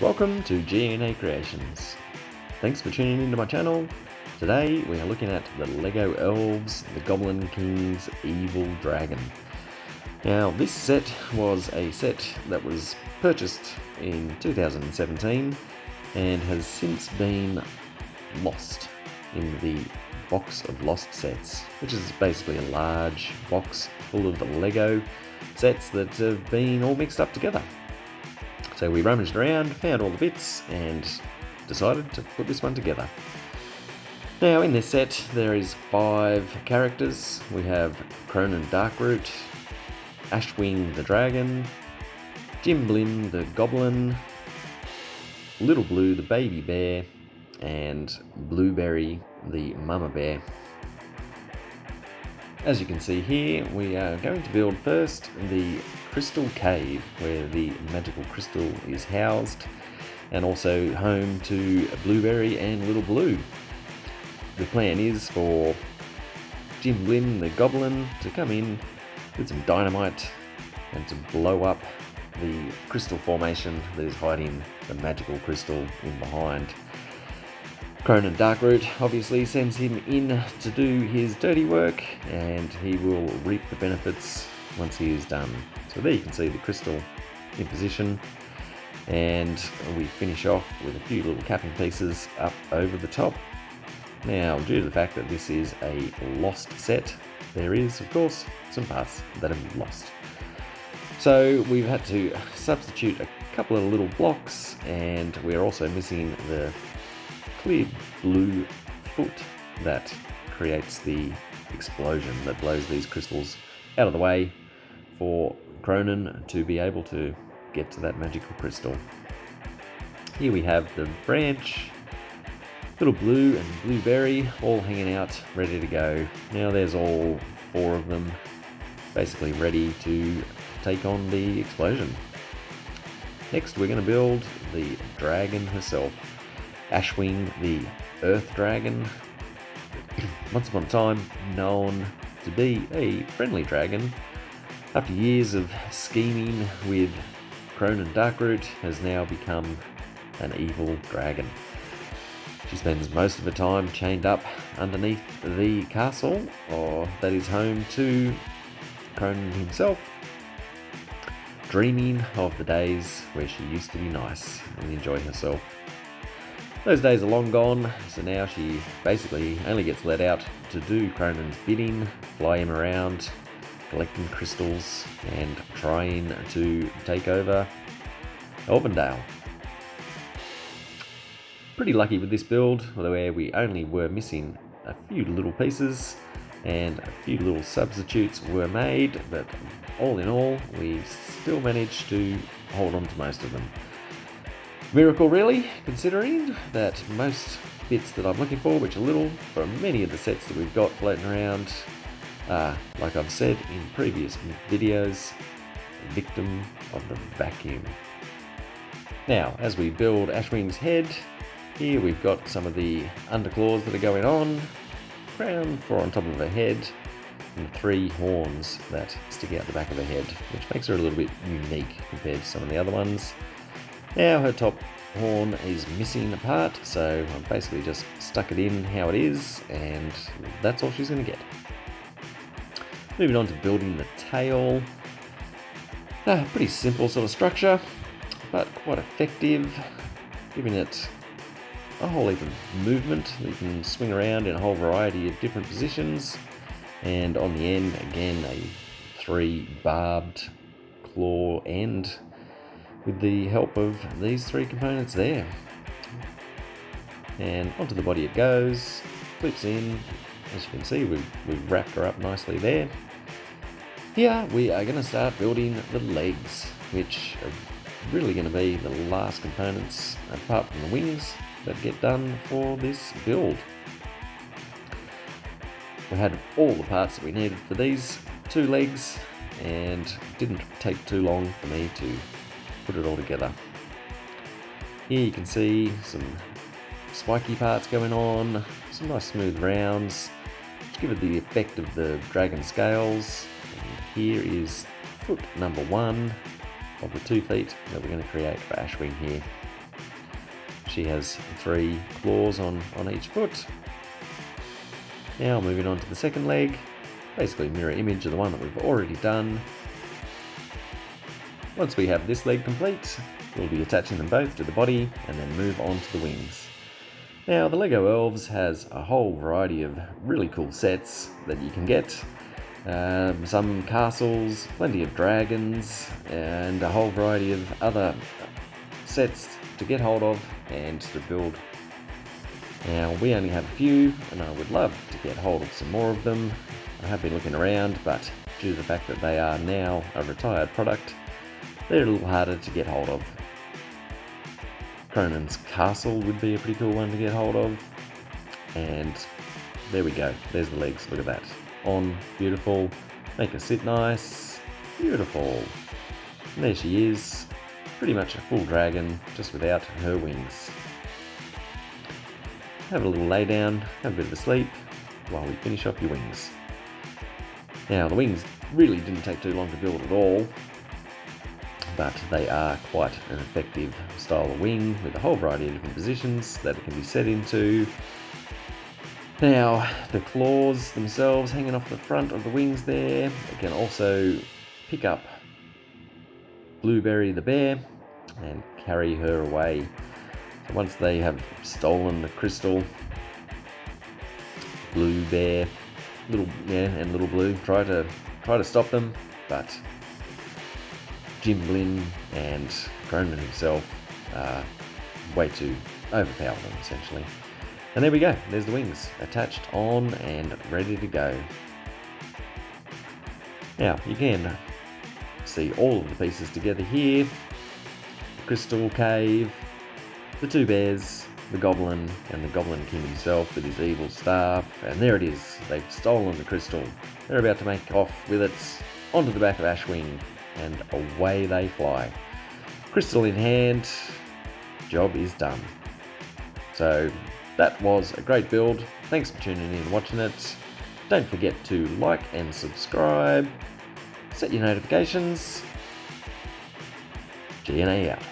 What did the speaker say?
Welcome to GNA Creations. Thanks for tuning into my channel. Today we are looking at the LEGO Elves, the Goblin King's Evil Dragon. Now this set was a set that was purchased in 2017 and has since been lost in the box of lost sets, which is basically a large box full of LEGO sets that have been all mixed up together. So we rummaged around, found all the bits, and decided to put this one together. Now in this set there is 5 characters. We have Cronin Darkroot, Ashwing the Dragon, Goblin the Goblin, Little Blue the Baby Bear, and Blueberry the Mama Bear. As you can see here, we are going to build first the Crystal Cave, where the magical crystal is housed, and also home to Blueberry and Little Blue. The plan is for Goblin the Goblin to come in with some dynamite and to blow up the crystal formation that is hiding the magical crystal in behind. Cronin Darkroot obviously sends him in to do his dirty work, and he will reap the benefits once he is done. So there you can see the crystal in position, and we finish off with a few little capping pieces up over the top. Now, due to the fact that this is a lost set, there is of course some parts that have been lost. So we've had to substitute a couple of little blocks, and we're also missing the clear blue foot that creates the explosion that blows these crystals out of the way for Cronin to be able to get to that magical crystal. Here we have the branch, Little Blue and Blueberry all hanging out ready to go. Now there's all 4 of them basically ready to take on the explosion. Next we're going to build the dragon herself, Ashwing the Earth Dragon, once upon a time known to be a friendly dragon. After years of scheming with Cronin Darkroot, has now become an evil dragon. She spends most of her time chained up underneath the castle, or that is home to Cronin himself, dreaming of the days where she used to be nice and enjoy herself. Those days are long gone, so now she basically only gets let out to do Cronin's bidding, fly him around, collecting crystals and trying to take over Elvendale. Pretty lucky with this build, where we only were missing a few little pieces and a few little substitutes were made, but all in all we still managed to hold on to most of them. Miracle really, considering that most bits that I'm looking for, which are little, from many of the sets that we've got floating around, are, like I've said in previous videos, a victim of the vacuum. Now, as we build Ashwing's head, here we've got some of the underclaws that are going on, crown for on top of her head, and 3 horns that stick out the back of her head, which makes her a little bit unique compared to some of the other ones. Now her top horn is missing a part, so I've basically just stuck it in how it is, and that's all she's going to get. Moving on to building the tail. Pretty simple sort of structure, but quite effective, giving it a whole heap of movement. You can swing around in a whole variety of different positions, and on the end, again, a 3 barbed claw end with the help of these 3 components there. And onto the body it goes, clips in. As you can see, we've wrapped her up nicely there. Here we are going to start building the legs, which are really going to be the last components, apart from the wings, that get done for this build. We had all the parts that we needed for these 2 legs, and it didn't take too long for me to put it all together. Here you can see some spiky parts going on, some nice smooth rounds, which give it the effect of the dragon scales. And here is foot number 1 of the 2 feet that we're going to create for Ashwing here. She has 3 claws on each foot. Now moving on to the second leg, basically mirror image of the one that we've already done. Once we have this leg complete, we'll be attaching them both to the body and then move on to the wings. Now the LEGO Elves has a whole variety of really cool sets that you can get. Some castles, plenty of dragons, and a whole variety of other sets to get hold of and to build. Now we only have a few, and I would love to get hold of some more of them. I have been looking around, but due to the fact that they are now a retired product, they're a little harder to get hold of. Cronin's Castle would be a pretty cool one to get hold of. And there we go, there's the legs, look at that. On, beautiful, make her sit nice, beautiful. And there she is, pretty much a full dragon, just without her wings. Have a little lay down, have a bit of a sleep, while we finish off your wings. Now the wings really didn't take too long to build at all, but they are quite an effective style of wing with a whole variety of different positions that it can be set into. Now the claws themselves hanging off the front of the wings there, it can also pick up Blueberry the bear and carry her away. So once they have stolen the crystal, Blue Bear, and Little Blue try to stop them, but Goblin and Cronin himself are way too overpower them essentially. And there we go, there's the wings attached on and ready to go. Now you can see all of the pieces together here. The Crystal Cave, the 2 bears, the Goblin, and the Goblin King himself with his evil staff, and there it is, they've stolen the crystal. They're about to make off with it onto the back of Ashwing, and away they fly. Crystal in hand, job is done. So that was a great build. Thanks for tuning in and watching it. Don't forget to like and subscribe, set your notifications. G&A out.